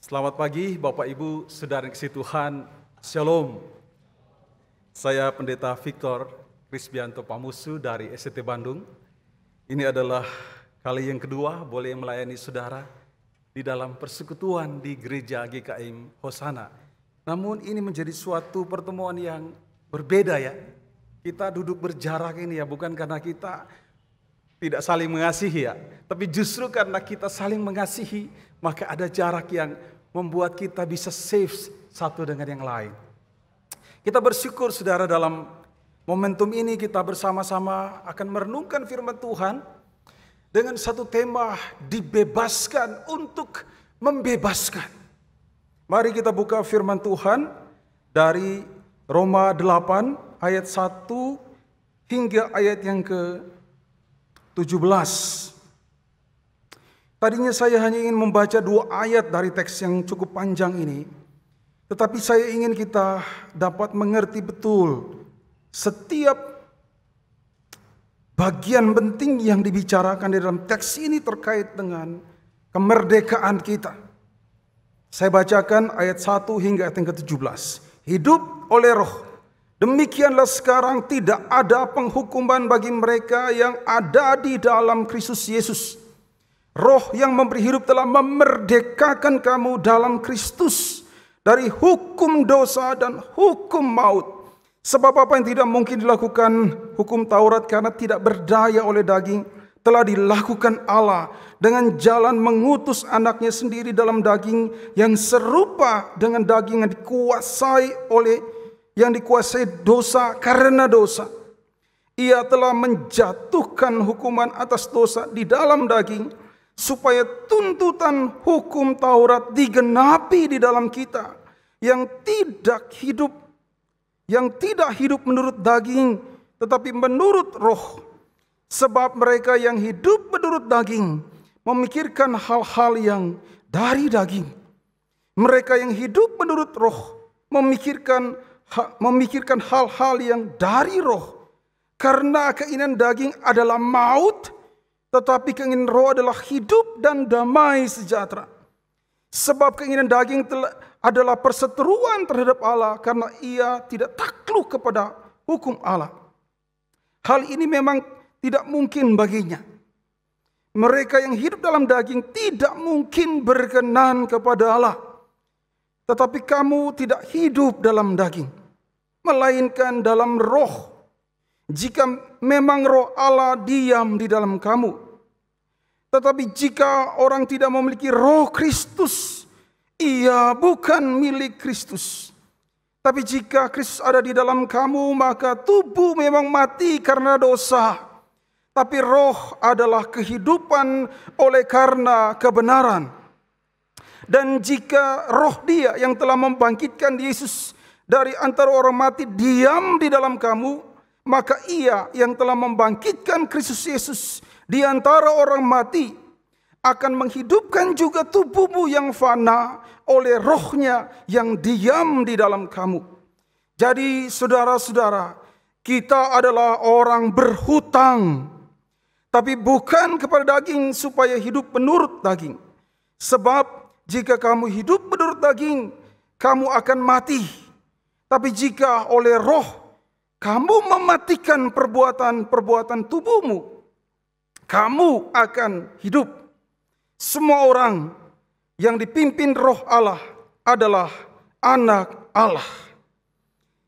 Selamat pagi Bapak Ibu, Saudara yang kasih Tuhan, Shalom. Saya Pendeta Victor Krisbianto Pamusu dari SCT Bandung. Ini adalah kali yang kedua boleh melayani saudara di dalam persekutuan di Gereja GKM Hosana. Namun ini menjadi suatu pertemuan yang berbeda ya. Kita duduk berjarak ini ya, bukan karena kita tidak saling mengasihi ya, tapi justru karena kita saling mengasihi, maka ada jarak yang membuat kita bisa safe satu dengan yang lain. Kita bersyukur saudara, dalam momentum ini kita bersama-sama akan merenungkan firman Tuhan dengan satu tema, dibebaskan untuk membebaskan. Mari kita buka firman Tuhan dari Roma 8 ayat 1 hingga ayat yang ke-17. Tadinya saya hanya ingin membaca 2 ayat dari teks yang cukup panjang ini, tetapi saya ingin kita dapat mengerti betul setiap bagian penting yang dibicarakan di dalam teks ini terkait dengan kemerdekaan kita. Saya bacakan ayat 1 hingga ayat yang ke-17. Hidup oleh roh, demikianlah sekarang tidak ada penghukuman bagi mereka yang ada di dalam Kristus Yesus. Roh yang memberi hidup telah memerdekakan kamu dalam Kristus dari hukum dosa dan hukum maut. Sebab apa yang tidak mungkin dilakukan hukum Taurat karena tidak berdaya oleh daging, telah dilakukan Allah dengan jalan mengutus anaknya sendiri dalam daging yang serupa dengan daging yang dikuasai dosa karena dosa. Ia telah menjatuhkan hukuman atas dosa di dalam daging, supaya tuntutan hukum Taurat digenapi di dalam kita yang tidak hidup menurut daging, tetapi menurut roh. Sebab mereka yang hidup menurut daging memikirkan hal-hal yang dari daging. Mereka yang hidup menurut roh memikirkan hal-hal yang dari roh. Karena keinginan daging adalah maut, tetapi keinginan roh adalah hidup dan damai sejahtera. Sebab keinginan daging adalah perseteruan terhadap Allah, karena ia tidak takluk kepada hukum Allah. Hal ini memang tidak mungkin baginya. Mereka yang hidup dalam daging tidak mungkin berkenan kepada Allah. Tetapi kamu tidak hidup dalam daging, melainkan dalam roh. Jika memang roh Allah diam di dalam kamu. Tetapi jika orang tidak memiliki roh Kristus, ia bukan milik Kristus. Tapi jika Kristus ada di dalam kamu, maka tubuh memang mati karena dosa, tapi roh adalah kehidupan oleh karena kebenaran. Dan jika roh Dia yang telah membangkitkan Yesus dari antara orang mati diam di dalam kamu, maka Ia yang telah membangkitkan Kristus Yesus di antara orang mati akan menghidupkan juga tubuhmu yang fana oleh rohnya yang diam di dalam kamu. Jadi saudara-saudara, kita adalah orang berhutang, tapi bukan kepada daging supaya hidup menurut daging. Sebab jika kamu hidup menurut daging, kamu akan mati. Tapi jika oleh roh kamu mematikan perbuatan tubuhmu, kamu akan hidup. Semua orang yang dipimpin roh Allah adalah anak Allah.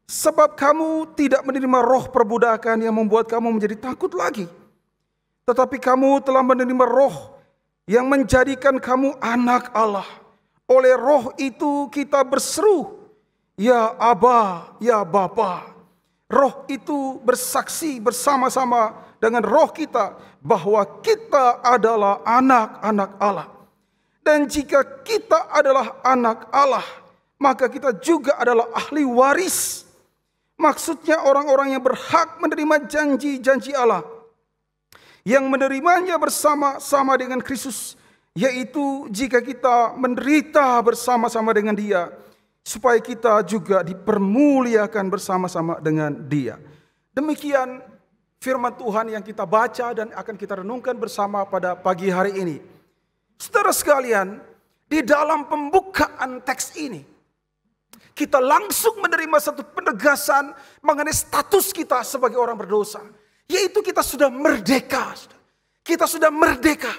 Sebab kamu tidak menerima roh perbudakan yang membuat kamu menjadi takut lagi. Tetapi kamu telah menerima roh yang menjadikan kamu anak Allah. Oleh roh itu kita berseru, ya Aba, ya Bapa. Roh itu bersaksi bersama-sama dengan roh kita bahwa kita adalah anak-anak Allah. Dan jika kita adalah anak Allah, maka kita juga adalah ahli waris. Maksudnya orang-orang yang berhak menerima janji-janji Allah, yang menerimanya bersama-sama dengan Kristus, yaitu jika kita menderita bersama-sama dengan Dia, supaya kita juga dipermuliakan bersama-sama dengan Dia. Demikian firman Tuhan yang kita baca dan akan kita renungkan bersama pada pagi hari ini. Saudara sekalian, Di dalam pembukaan teks ini, kita langsung menerima satu penegasan mengenai status kita sebagai orang berdosa. Yaitu kita sudah merdeka. Kita sudah merdeka.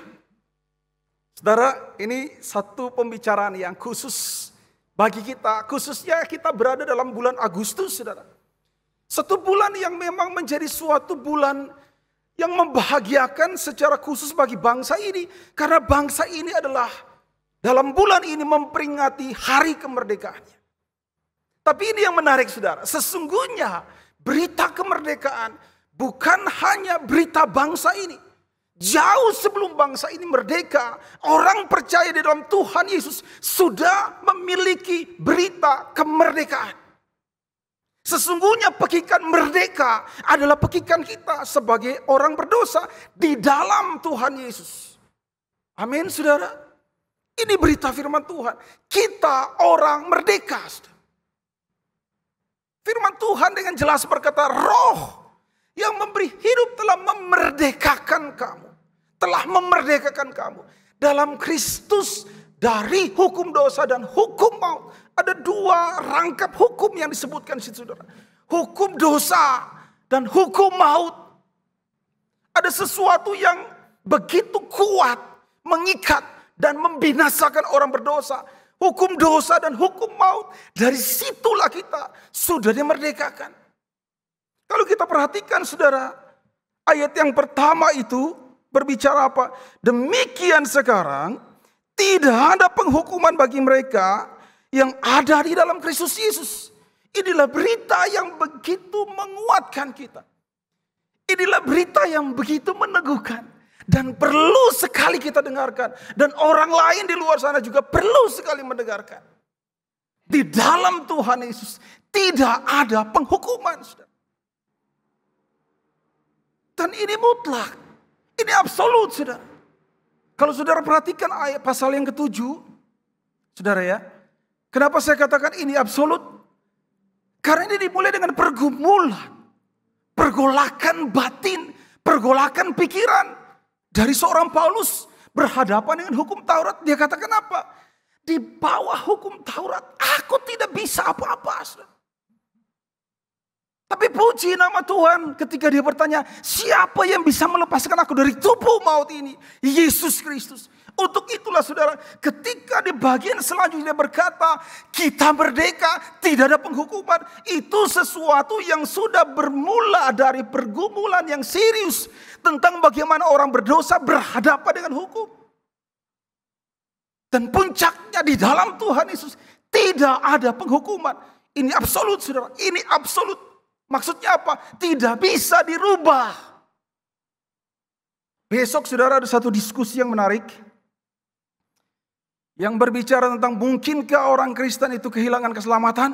Saudara, ini satu pembicaraan yang khusus bagi kita. Khususnya kita berada dalam bulan Agustus, saudara. Satu bulan yang memang menjadi suatu bulan yang membahagiakan secara khusus bagi bangsa ini. Karena bangsa ini adalah dalam bulan ini memperingati hari kemerdekaannya. Tapi ini yang menarik, saudara. Sesungguhnya berita kemerdekaan bukan hanya berita bangsa ini. Jauh sebelum bangsa ini merdeka, orang percaya di dalam Tuhan Yesus sudah memiliki berita kemerdekaan. Sesungguhnya pekikan merdeka adalah pekikan kita sebagai orang berdosa di dalam Tuhan Yesus. Amin, saudara. Ini berita firman Tuhan. Kita orang merdeka, saudara. Firman Tuhan dengan jelas berkata, Roh yang memberi hidup telah memerdekakan kamu. Telah memerdekakan kamu. Dalam Kristus dari hukum dosa dan hukum maut. Ada dua rangkap hukum yang disebutkan di situ, saudara. Hukum dosa dan hukum maut. Ada sesuatu yang begitu kuat, mengikat dan membinasakan orang berdosa. Hukum dosa dan hukum maut. Dari situlah kita sudah dimerdekakan. Kalau kita perhatikan, saudara, ayat yang pertama itu berbicara apa? Demikian sekarang tidak ada penghukuman bagi mereka yang ada di dalam Kristus Yesus. Inilah berita yang begitu menguatkan kita. Inilah berita yang begitu meneguhkan. Dan perlu sekali kita dengarkan. Dan orang lain di luar sana juga perlu sekali mendengarkan. Di dalam Tuhan Yesus tidak ada penghukuman, saudara. Dan ini mutlak. Ini absolut, saudara. Kalau saudara perhatikan ayat pasal yang ke-7, saudara ya. Kenapa saya katakan ini absolut? Karena ini dimulai dengan pergumulan. Pergolakan batin. Pergolakan pikiran. Dari seorang Paulus berhadapan dengan hukum Taurat. Dia katakan apa? Di bawah hukum Taurat aku tidak bisa apa-apa, saudara. Tapi puji nama Tuhan ketika dia bertanya, siapa yang bisa melepaskan aku dari tubuh maut ini? Yesus Kristus. Untuk itulah, saudara, ketika di bagian selanjutnya berkata, kita merdeka, tidak ada penghukuman. Itu sesuatu yang sudah bermula dari pergumulan yang serius tentang bagaimana orang berdosa berhadapan dengan hukum. Dan puncaknya di dalam Tuhan Yesus tidak ada penghukuman. Ini absolut, saudara. Ini absolut. Maksudnya apa? Tidak bisa dirubah. Besok, saudara, ada satu diskusi yang menarik. Yang berbicara tentang mungkinkah orang Kristen itu kehilangan keselamatan?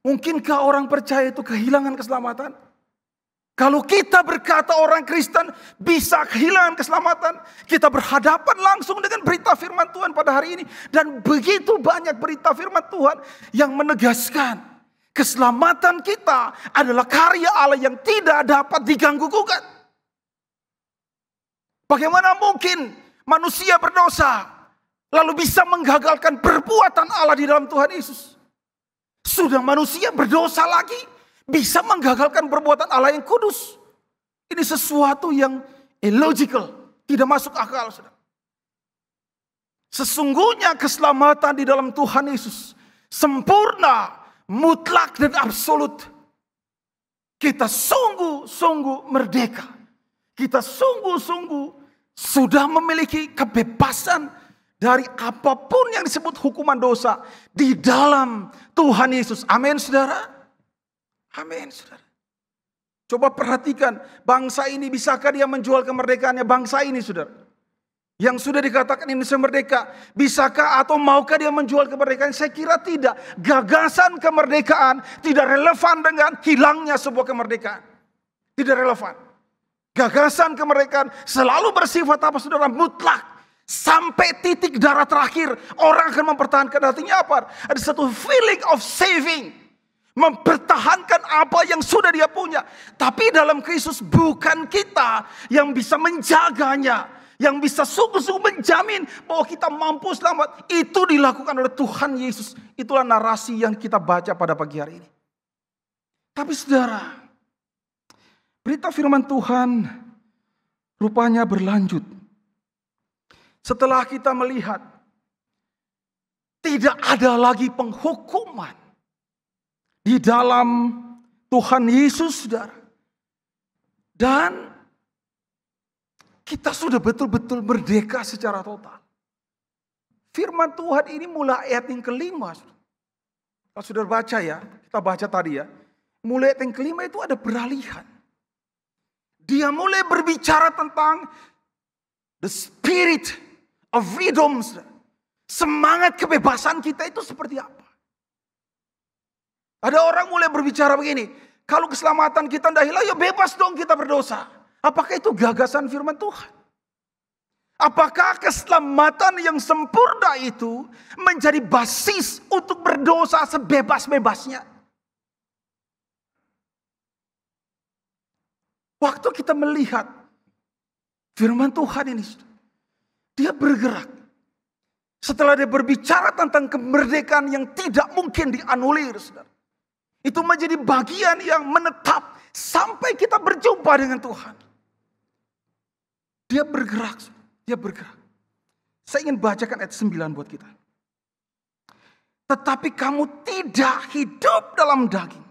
Mungkinkah orang percaya itu kehilangan keselamatan? Kalau kita berkata orang Kristen bisa kehilangan keselamatan, kita berhadapan langsung dengan berita firman Tuhan pada hari ini. Dan begitu banyak berita firman Tuhan yang menegaskan keselamatan kita adalah karya Allah yang tidak dapat diganggu-gugat. Bagaimana mungkin manusia berdosa lalu bisa menggagalkan perbuatan Allah di dalam Tuhan Yesus? Sudah manusia berdosa lagi bisa menggagalkan perbuatan Allah yang kudus. Ini sesuatu yang illogical, tidak masuk akal, saudara. Sesungguhnya keselamatan di dalam Tuhan Yesus sempurna, mutlak dan absolut. Kita sungguh-sungguh merdeka. Kita sungguh-sungguh sudah memiliki kebebasan dari apapun yang disebut hukuman dosa di dalam Tuhan Yesus. Amin, saudara. Amin, saudara. Coba perhatikan, bangsa ini bisakah dia menjual kemerdekaannya? Bangsa ini, saudara, yang sudah dikatakan Indonesia merdeka, bisakah atau maukah dia menjual kemerdekaan? Saya kira tidak. Gagasan kemerdekaan tidak relevan dengan hilangnya sebuah kemerdekaan. Tidak relevan. Gagasan kemerdekaan selalu bersifat apa, saudara? Mutlak. Sampai titik darah terakhir orang akan mempertahankan. Artinya apa? Ada satu feeling of saving. Mempertahankan apa yang sudah dia punya. Tapi dalam Kristus bukan kita yang bisa menjaganya. yang bisa sungguh-sungguh menjamin bahwa kita mampu selamat, itu dilakukan oleh Tuhan Yesus. Itulah narasi yang kita baca pada pagi hari ini. Tapi saudara, berita firman Tuhan rupanya berlanjut. Setelah kita melihat tidak ada lagi penghukuman di dalam Tuhan Yesus, saudara. Dan kita sudah betul-betul merdeka secara total. Firman Tuhan ini mulai ayat yang kelima. Kalau sudah baca ya, kita baca tadi ya. Mulai ayat yang kelima itu ada beralihan. Dia mulai berbicara tentang the spirit of freedom. Semangat kebebasan kita itu seperti apa? Ada orang mulai berbicara begini, kalau keselamatan kita tidak hilang, ya bebas dong kita berdosa. Apakah itu gagasan firman Tuhan? Apakah keselamatan yang sempurna itu menjadi basis untuk berdosa sebebas-bebasnya? Waktu kita melihat firman Tuhan ini, dia bergerak. Setelah dia berbicara tentang kemerdekaan yang tidak mungkin dianulir, saudara. Itu menjadi bagian yang menetap sampai kita berjumpa dengan Tuhan. Dia bergerak, dia bergerak. Saya ingin bacakan ayat 9 buat kita. Tetapi kamu tidak hidup dalam daging,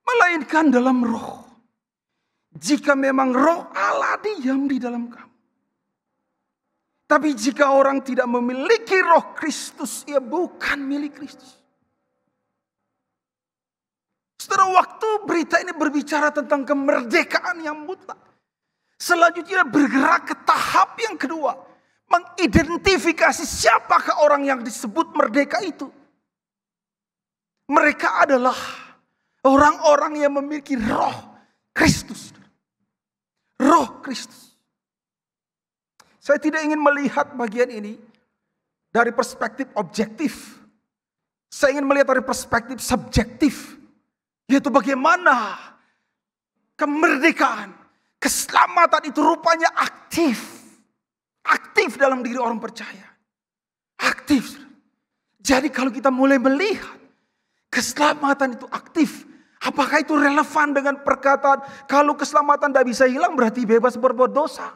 melainkan dalam roh. Jika memang roh Allah diam di dalam kamu. Tapi jika orang tidak memiliki roh Kristus, ia bukan milik Kristus. Setelah waktu berita ini berbicara tentang kemerdekaan yang mutlak, selanjutnya bergerak ke tahap yang kedua. Mengidentifikasi siapakah orang yang disebut merdeka itu. Mereka adalah orang-orang yang memiliki roh Kristus. Roh Kristus. Saya tidak ingin melihat bagian ini dari perspektif objektif. Saya ingin melihat dari perspektif subjektif. Yaitu bagaimana kemerdekaan, keselamatan itu rupanya aktif. Aktif dalam diri orang percaya. Aktif. Jadi kalau kita mulai melihat keselamatan itu aktif. Apakah itu relevan dengan perkataan kalau keselamatan tidak bisa hilang berarti bebas berbuat dosa?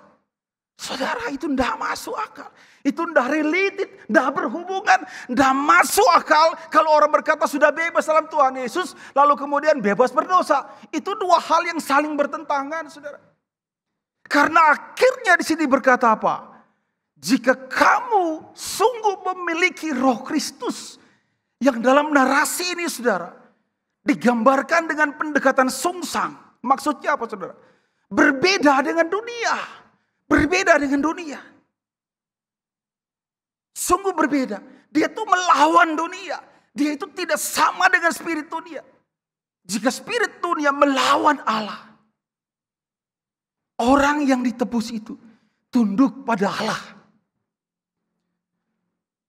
Saudara, itu tidak masuk akal. Itu tidak related, tidak berhubungan, tidak masuk akal. Kalau orang berkata sudah bebas dalam Tuhan Yesus, lalu kemudian bebas berdosa. Itu dua hal yang saling bertentangan, saudara. Karena akhirnya di sini berkata apa? Jika kamu sungguh memiliki roh Kristus, yang dalam narasi ini, saudara, digambarkan dengan pendekatan sungsang. Maksudnya apa, saudara? Berbeda dengan dunia. Berbeda dengan dunia. Sungguh berbeda. Dia itu melawan dunia. Dia itu tidak sama dengan spirit dunia. Jika spirit dunia melawan Allah, orang yang ditebus itu tunduk pada Allah.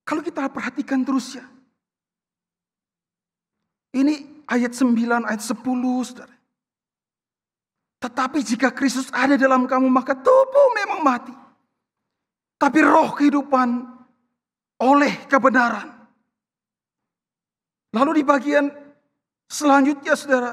Kalau kita perhatikan terus ya. Ini ayat 9, ayat 10, saudara. Tetapi jika Kristus ada dalam kamu, maka tubuh memang mati. Tapi roh kehidupan oleh kebenaran. Lalu di bagian selanjutnya, saudara.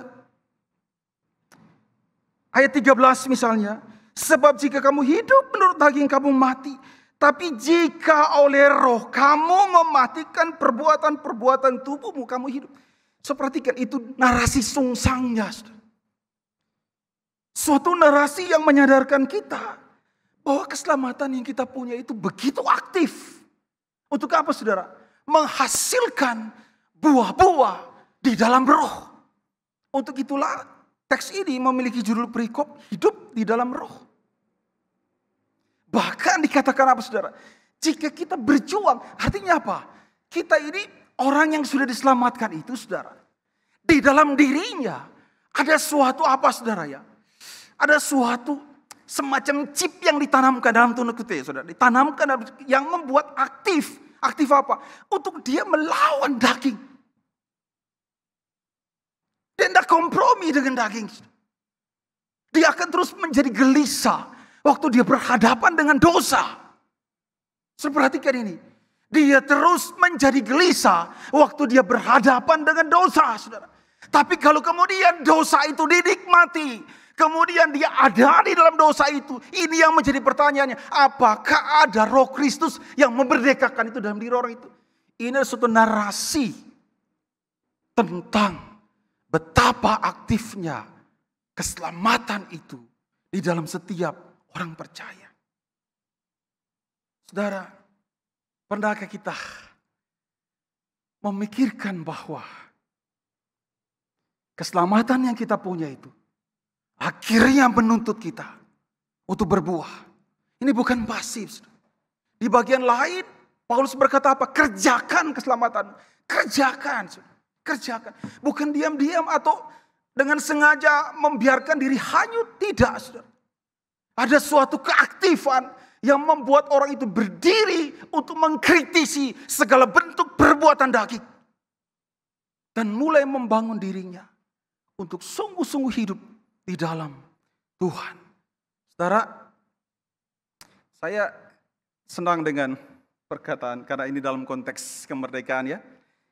Ayat 13 misalnya. Sebab jika kamu hidup menurut daging, kamu mati. Tapi jika oleh roh kamu mematikan perbuatan-perbuatan tubuhmu, kamu hidup. So, perhatikan itu narasi sungsangnya, saudara. Suatu narasi yang menyadarkan kita bahwa keselamatan yang kita punya itu begitu aktif. Untuk apa, saudara? Menghasilkan buah-buah di dalam roh. Untuk itulah teks ini memiliki judul perikop hidup di dalam roh. Bahkan dikatakan apa, saudara? Jika kita berjuang, artinya apa? Kita ini orang yang sudah diselamatkan itu, saudara. Di dalam dirinya ada suatu apa, saudara ya? Ada suatu semacam chip yang ditanamkan dalam tanda kutip, saudara. Ditanamkan yang membuat aktif. Aktif apa? Untuk dia melawan daging. Dia tidak kompromi dengan daging. Dia akan terus menjadi gelisah. Waktu dia berhadapan dengan dosa. Perhatikan ini. Dia terus menjadi gelisah waktu dia berhadapan dengan dosa, saudara. Tapi kalau kemudian dosa itu dinikmati, kemudian dia ada di dalam dosa itu, ini yang menjadi pertanyaannya. Apakah ada Roh Kristus yang memerdekakan itu dalam diri orang itu? Ini adalah suatu narasi tentang betapa aktifnya keselamatan itu di dalam setiap orang percaya. Saudara, pernahkah kita memikirkan bahwa keselamatan yang kita punya itu akhirnya menuntut kita untuk berbuah. Ini bukan pasif. Di bagian lain, Paulus berkata apa? Kerjakan keselamatan. Kerjakan. Kerjakan. Bukan diam-diam atau dengan sengaja membiarkan diri hanyut. Tidak, saudara. Ada suatu keaktifan yang membuat orang itu berdiri untuk mengkritisi segala bentuk perbuatan daging. Dan mulai membangun dirinya untuk sungguh-sungguh hidup di dalam Tuhan. Saudara, saya senang dengan perkataan, karena ini dalam konteks kemerdekaan ya.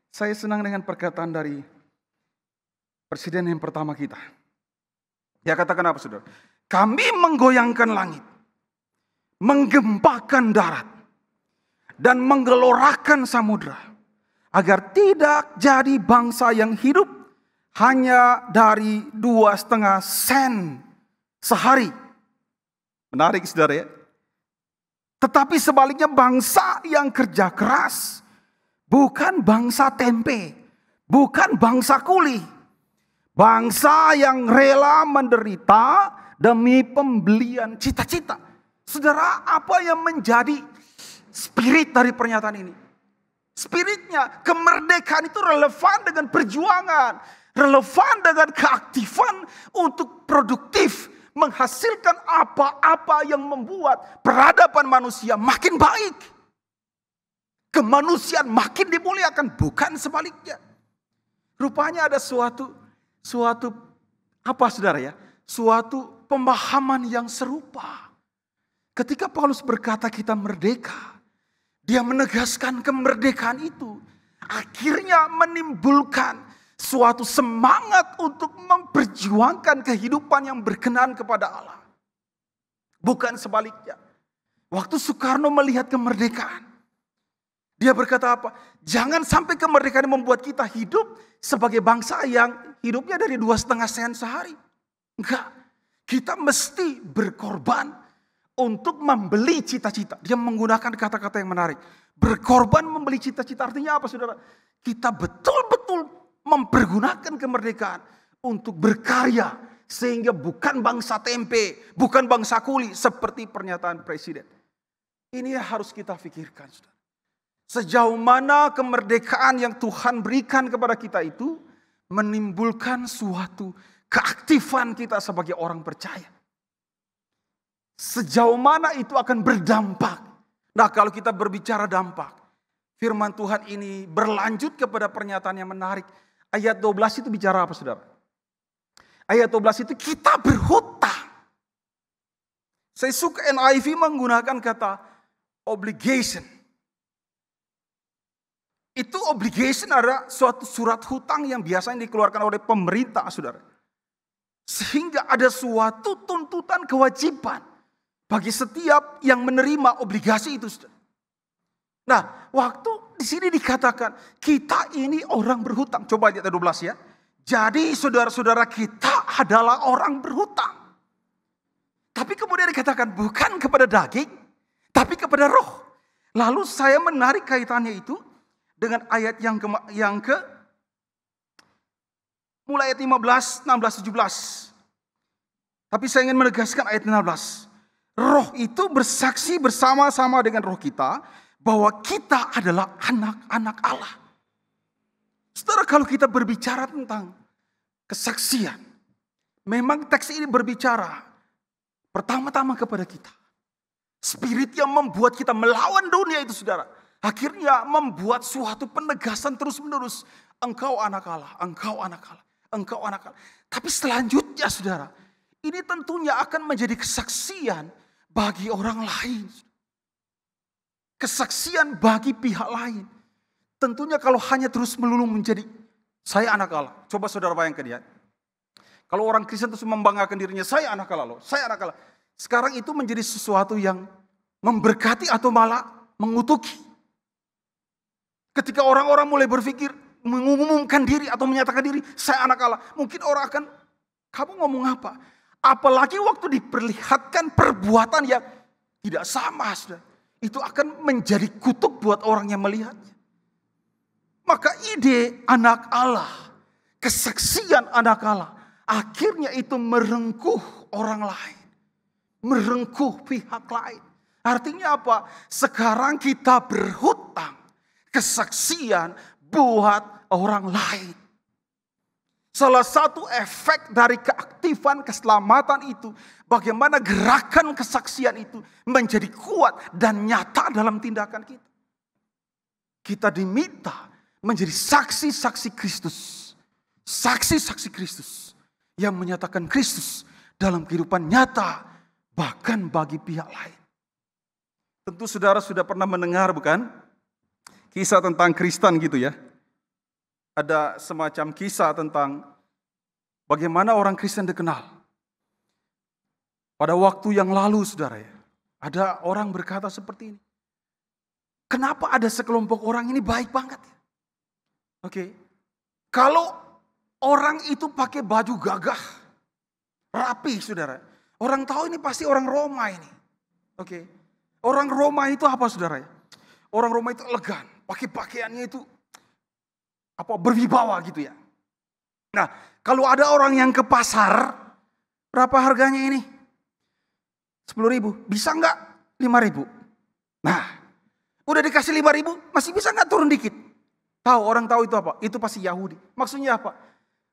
Saya senang dengan perkataan dari presiden yang pertama kita. Dia katakan apa, saudara? Kami menggoyangkan langit, menggempakan darat, dan menggelorakan samudra, agar tidak jadi bangsa yang hidup hanya dari 2,5 sen sehari. Menarik, saudara ya. Tetapi sebaliknya bangsa yang kerja keras, bukan bangsa tempe, bukan bangsa kuli. Bangsa yang rela menderita demi pembelian cita-cita. Saudara, apa yang menjadi spirit dari pernyataan ini? Spiritnya, kemerdekaan itu relevan dengan perjuangan. Relevan dengan keaktifan untuk produktif. Menghasilkan apa-apa yang membuat peradaban manusia makin baik. Kemanusiaan makin dimuliakan, bukan sebaliknya. Rupanya ada suatu apa, saudara ya? Suatu pemahaman yang serupa. Ketika Paulus berkata kita merdeka, dia menegaskan kemerdekaan itu akhirnya menimbulkan suatu semangat untuk memperjuangkan kehidupan yang berkenan kepada Allah. Bukan sebaliknya. Waktu Soekarno melihat kemerdekaan, dia berkata apa? Jangan sampai kemerdekaan membuat kita hidup sebagai bangsa yang hidupnya dari 2,5 sen sehari. Enggak. Kita mesti berkorban untuk membeli cita-cita. Dia menggunakan kata-kata yang menarik. Berkorban membeli cita-cita artinya apa, saudara? Kita betul-betul mempergunakan kemerdekaan untuk berkarya. Sehingga bukan bangsa tempe, bukan bangsa kuli seperti pernyataan presiden. Ini yang harus kita pikirkan, saudara. Sejauh mana kemerdekaan yang Tuhan berikan kepada kita itu menimbulkan suatu keaktifan kita sebagai orang percaya. Sejauh mana itu akan berdampak. Nah, kalau kita berbicara dampak, firman Tuhan ini berlanjut kepada pernyataan yang menarik. Ayat 12 itu bicara apa, saudara? Ayat 12 itu kita berhutang. Saya suka NIV menggunakan kata obligation. Itu obligation adalah suatu surat hutang yang biasanya dikeluarkan oleh pemerintah, saudara. Sehingga ada suatu tuntutan kewajiban bagi setiap yang menerima obligasi itu, saudara. Nah, waktu di sini dikatakan kita ini orang berhutang. Coba lihat ayat 12 ya. Jadi saudara-saudara kita adalah orang berhutang. Tapi kemudian dikatakan bukan kepada daging, tapi kepada roh. Lalu saya menarik kaitannya itu dengan ayat yang ke mulai ayat 15, 16, 17. Tapi saya ingin menegaskan ayat 16. Roh itu bersaksi bersama-sama dengan roh kita bahwa kita adalah anak-anak Allah. Saudara, kalau kita berbicara tentang kesaksian, memang teks ini berbicara pertama-tama kepada kita. Spirit yang membuat kita melawan dunia itu, saudara, akhirnya membuat suatu penegasan terus-menerus. Engkau anak Allah, engkau anak Allah, engkau anak Allah. Tapi selanjutnya, saudara, ini tentunya akan menjadi kesaksian bagi orang lain. Kesaksian bagi pihak lain. Tentunya kalau hanya terus melulu menjadi saya anak Allah. Coba saudara bayangkan ya. Kalau orang Kristen terus membanggakan dirinya, saya anak Allah loh, saya anak Allah. Sekarang itu menjadi sesuatu yang memberkati atau malah mengutuki. Ketika orang-orang mulai berpikir, mengumumkan diri atau menyatakan diri, saya anak Allah. Mungkin orang akan, kamu ngomong apa? Apalagi waktu diperlihatkan perbuatan yang tidak sama, saudara. Itu akan menjadi kutuk buat orang yang melihatnya. Maka ide anak Allah, kesaksian anak Allah, akhirnya itu merengkuh orang lain. Merengkuh pihak lain. Artinya apa? Sekarang kita berhutang kesaksian buat orang lain. Salah satu efek dari keaktifan keselamatan itu, bagaimana gerakan kesaksian itu menjadi kuat dan nyata dalam tindakan kita. Kita diminta menjadi saksi-saksi Kristus. Saksi-saksi Kristus yang menyatakan Kristus dalam kehidupan nyata, bahkan bagi pihak lain. Tentu saudara sudah pernah mendengar bukan? Kisah tentang Kristen gitu ya. Ada semacam kisah tentang bagaimana orang Kristen dikenal. Pada waktu yang lalu saudara ya, ada orang berkata seperti ini. Kenapa ada sekelompok orang ini baik banget ya? Oke. Kalau orang itu pakai baju gagah, rapi saudara. Orang tahu ini pasti orang Roma ini. Oke. Orang Roma itu apa saudara ya? Orang Roma itu elegan, pakai pakaiannya itu berwibawa gitu ya. Nah, kalau ada orang yang ke pasar, berapa harganya ini? 10.000, bisa enggak 5.000? Nah, udah dikasih 5.000, masih bisa enggak turun dikit? Orang tahu itu apa? Itu pasti Yahudi. Maksudnya apa?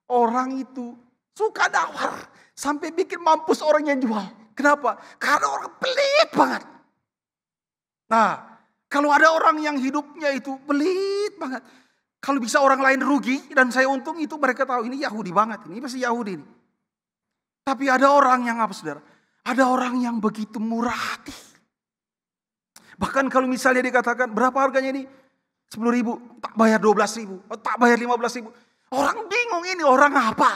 Orang itu suka nawar, sampai bikin mampus orang yang jual. Kenapa? Karena orang pelit banget. Nah, kalau ada orang yang hidupnya itu pelit banget. Kalau bisa orang lain rugi dan saya untung, itu mereka tahu ini Yahudi banget. Ini pasti Yahudi ini. Tapi ada orang yang apa saudara? Ada orang yang begitu murah hati. Bahkan kalau misalnya dikatakan berapa harganya ini? 10.000, tak bayar 12.000, tak bayar 15.000. Orang bingung ini orang apa?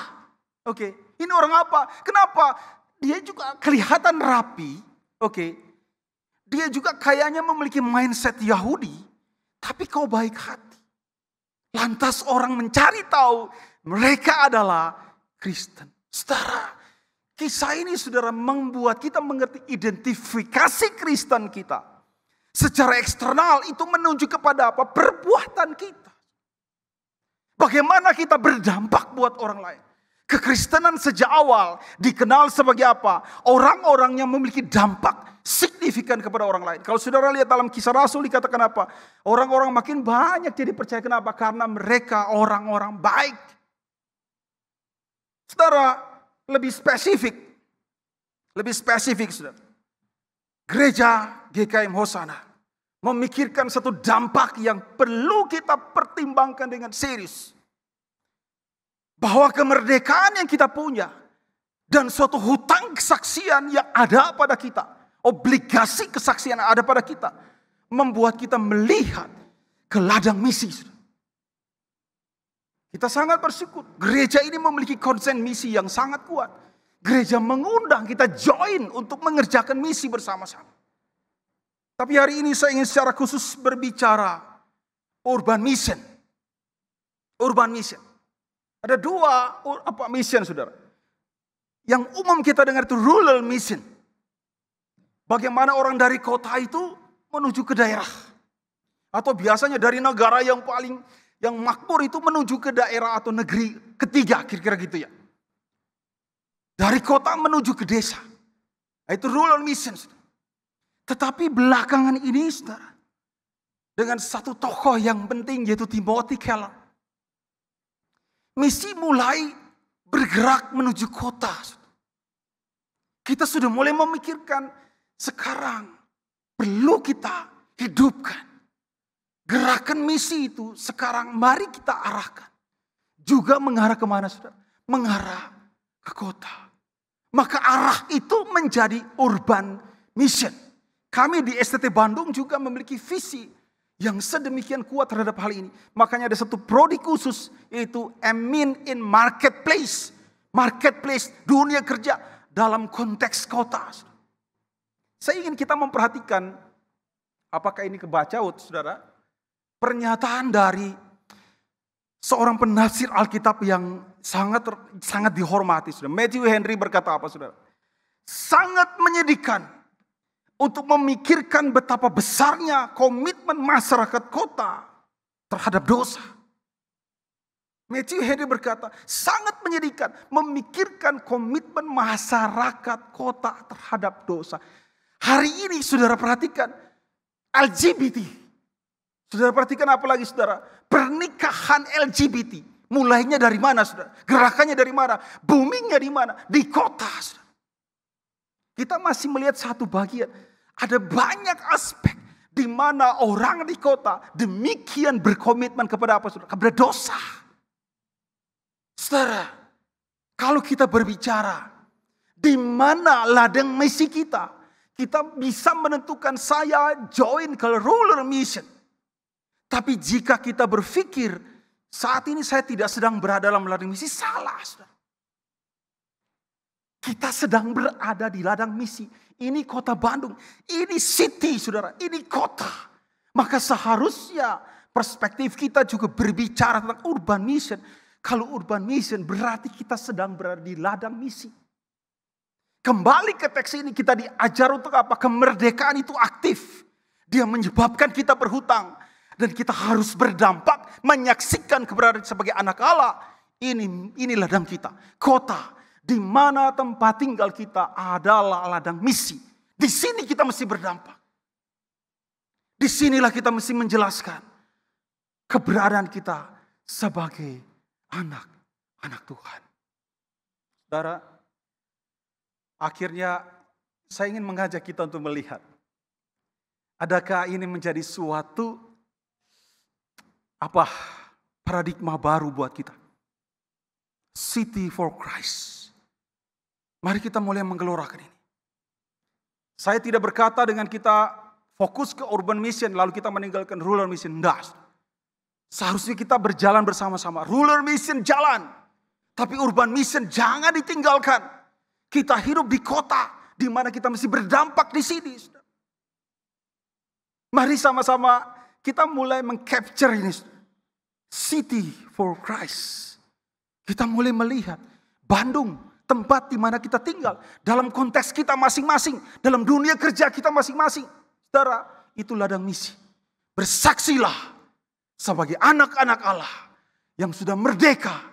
Oke, ini orang apa? Kenapa? Dia juga kelihatan rapi. Oke. Dia juga kayaknya memiliki mindset Yahudi. Tapi kau baik hati. Lantas orang mencari tahu mereka adalah Kristen. Saudara, kisah ini saudara membuat kita mengerti identifikasi Kristen kita. Secara eksternal itu menunjuk kepada apa? Perbuatan kita. Bagaimana kita berdampak buat orang lain. Kekristenan sejak awal dikenal sebagai apa? Orang-orang yang memiliki dampak signifikan kepada orang lain. Kalau saudara lihat dalam Kisah Rasul dikatakan apa? Orang-orang makin banyak jadi percaya. Kenapa? Karena mereka orang-orang baik. Saudara, lebih spesifik. Lebih spesifik saudara. Gereja GKM Hosana memikirkan satu dampak yang perlu kita pertimbangkan dengan serius. Bahwa kemerdekaan yang kita punya dan suatu hutang kesaksian yang ada pada kita, obligasi kesaksian yang ada pada kita, membuat kita melihat ke ladang misi. Kita sangat bersyukur. Gereja ini memiliki konsen misi yang sangat kuat. Gereja mengundang kita join untuk mengerjakan misi bersama-sama. Tapi hari ini saya ingin secara khusus berbicara urban mission. Urban mission. Ada dua mission saudara. Yang umum kita dengar itu rural mission. Bagaimana orang dari kota itu menuju ke daerah. Atau biasanya dari negara yang makmur itu menuju ke daerah atau negeri ketiga, kira-kira gitu ya. Dari kota menuju ke desa. Itu rural mission. Tetapi belakangan ini saudara, dengan satu tokoh yang penting yaitu Timothy Keller. Misi mulai bergerak menuju kota. Kita sudah mulai memikirkan sekarang perlu kita hidupkan. Gerakan misi itu sekarang mari kita arahkan. Juga mengarah kemana saudara? Mengarah ke kota. Maka arah itu menjadi urban mission. Kami di STT Bandung juga memiliki visi yang sedemikian kuat terhadap hal ini. Makanya ada satu prodi khusus, yaitu Amin in Marketplace. Marketplace, dunia kerja dalam konteks kota. Saya ingin kita memperhatikan, apakah ini kebaca, saudara? Pernyataan dari seorang penafsir Alkitab yang sangat dihormati. Saudara. Matthew Henry berkata apa, saudara? Sangat menyedihkan untuk memikirkan betapa besarnya komitmen masyarakat kota terhadap dosa. Matthew Henry berkata, sangat menyedihkan memikirkan komitmen masyarakat kota terhadap dosa. Hari ini saudara perhatikan LGBT. Saudara perhatikan apa lagi, saudara? Pernikahan LGBT. Mulainya dari mana, saudara? Gerakannya dari mana? Boomingnya di mana? Di kota, saudara. Kita masih melihat satu bagian. Ada banyak aspek di mana orang di kota demikian berkomitmen kepada apa, saudara? Kepada dosa. Saudara, kalau kita berbicara di mana ladang misi kita bisa menentukan saya join ke ruler mission. Tapi jika kita berpikir saat ini saya tidak sedang berada dalam ladang misi, salah, saudara. Kita sedang berada di ladang misi. Ini kota Bandung. Ini city, saudara. Ini kota. Maka seharusnya perspektif kita juga berbicara tentang urban mission. Kalau urban mission berarti kita sedang berada di ladang misi. Kembali ke teks ini kita diajar untuk apa? Kemerdekaan itu aktif. Dia menyebabkan kita berhutang. Dan kita harus berdampak menyaksikan keberadaan sebagai anak Allah. Ini ladang kita. Kota. Di mana tempat tinggal kita adalah ladang misi. Di sini kita mesti berdampak. Di sinilah kita mesti menjelaskan keberadaan kita sebagai anak Tuhan. Saudara, akhirnya saya ingin mengajak kita untuk melihat. Adakah ini menjadi suatu paradigma baru buat kita? City for Christ. Mari kita mulai menggelorakan ini. Saya tidak berkata dengan kita fokus ke urban mission lalu kita meninggalkan rural mission. Enggak. Seharusnya kita berjalan bersama-sama. Rural mission jalan. Tapi urban mission jangan ditinggalkan. Kita hidup di kota di mana kita mesti berdampak di sini. Mari sama-sama kita mulai mengcapture ini. City for Christ. Kita mulai melihat Bandung. Tempat di mana kita tinggal. Dalam konteks kita masing-masing. Dalam dunia kerja kita masing-masing. Saudara, itu ladang misi. Bersaksilah sebagai anak-anak Allah. Yang sudah merdeka.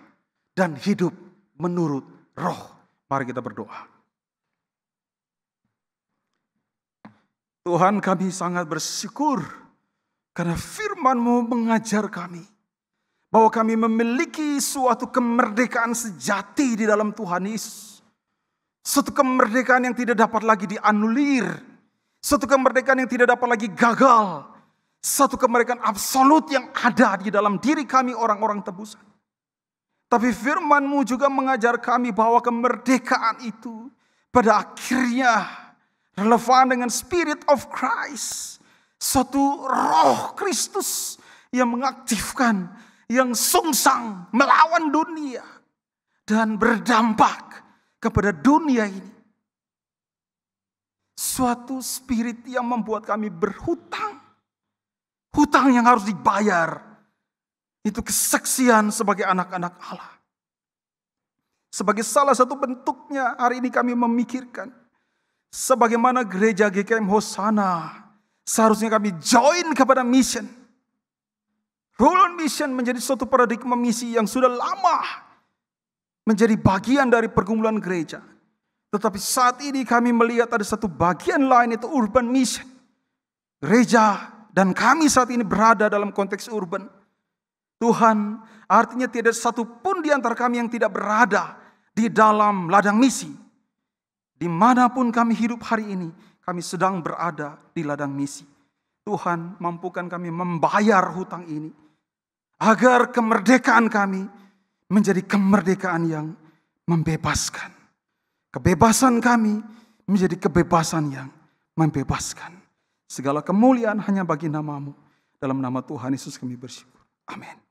Dan hidup menurut roh. Mari kita berdoa. Tuhan, kami sangat bersyukur. Karena firman-Mu mengajar kami. Bahwa kami memiliki suatu kemerdekaan sejati di dalam Tuhan Yesus. Suatu kemerdekaan yang tidak dapat lagi dianulir. Suatu kemerdekaan yang tidak dapat lagi gagal. Satu kemerdekaan absolut yang ada di dalam diri kami orang-orang tebusan. Tapi firman-Mu juga mengajar kami bahwa kemerdekaan itu pada akhirnya relevan dengan Spirit of Christ. Suatu roh Kristus yang mengaktifkan, yang sungsang melawan dunia dan berdampak kepada dunia ini. Suatu spirit yang membuat kami berhutang. Hutang yang harus dibayar. Itu kesaksian sebagai anak-anak Allah. Sebagai salah satu bentuknya hari ini kami memikirkan. Sebagaimana gereja GKM Hosana. Seharusnya kami join kepada mission. Rural mission menjadi suatu paradigma misi yang sudah lama menjadi bagian dari pergumulan gereja. Tetapi saat ini kami melihat ada satu bagian lain, itu urban mission. Gereja dan kami saat ini berada dalam konteks urban. Tuhan, artinya tidak satu pun di antara kami yang tidak berada di dalam ladang misi. Dimanapun kami hidup hari ini, kami sedang berada di ladang misi. Tuhan, mampukan kami membayar hutang ini. Agar kemerdekaan kami menjadi kemerdekaan yang membebaskan. Kebebasan kami menjadi kebebasan yang membebaskan. Segala kemuliaan hanya bagi nama-Mu. Dalam nama Tuhan Yesus kami bersyukur. Amin.